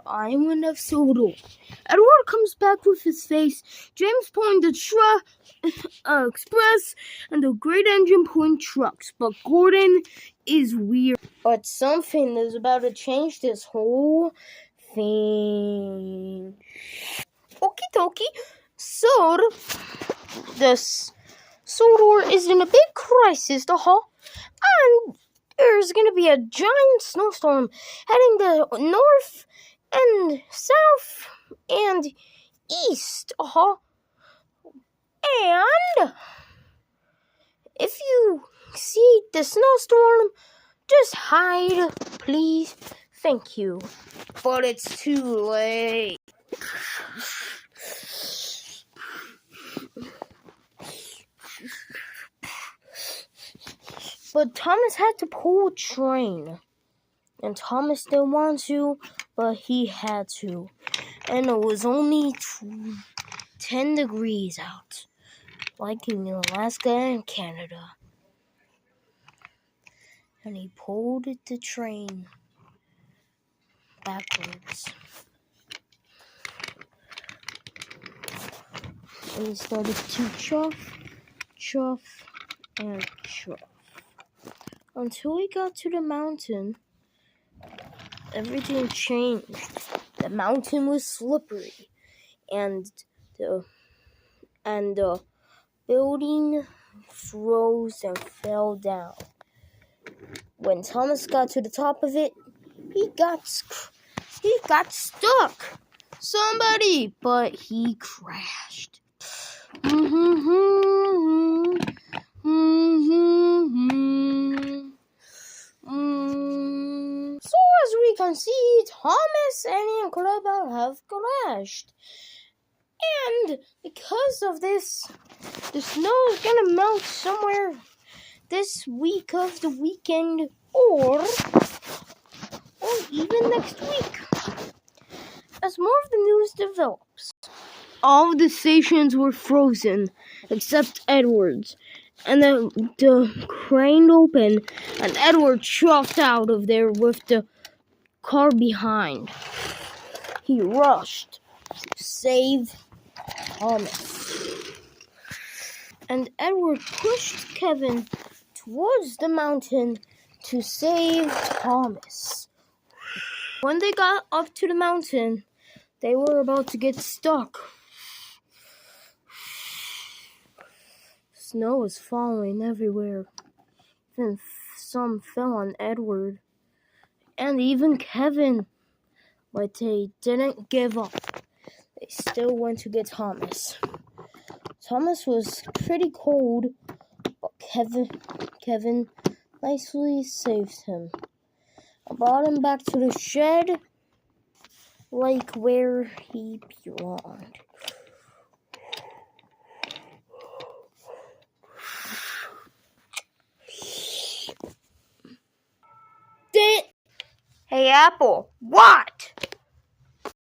island of Sodor. Edward comes back with his face, James pointing the express, and the great engine pointing trucks. But Gordon is weird. But something is about to change this whole thing. Okie dokie. So, Sodor is in a big crisis, and there's going to be a giant snowstorm heading the north and south and east. And if you see the snowstorm, just hide, please. Thank you. But it's too late. But Thomas had to pull a train. And Thomas didn't want to, but he had to. And it was only 10 degrees out, like in Alaska and Canada. And he pulled the train backwards. And he started to chuff, and chuff. Until he got to the mountain, everything changed. The mountain was slippery, and the building froze and fell down. When Thomas got to the top of it, he got stuck. Somebody, but he crashed. So as we can see, Thomas and Incredible have crashed. And because of this, the snow is gonna melt somewhere this week of the weekend, or even next week. As more of the news develops, all of the stations were frozen except Edward's, and the crane opened, and Edward chuffed out of there with the car behind. He rushed to save Thomas, and Edward pushed Kevin towards the mountain to save Thomas. When they got up to the mountain, they were about to get stuck. Snow was falling everywhere. Then some fell on Edward. And even Kevin. But they didn't give up. They still went to get Thomas. Thomas was pretty cold, but Kevin nicely saved him. I brought him back to the shed, like where he belonged. Hey, Apple, what?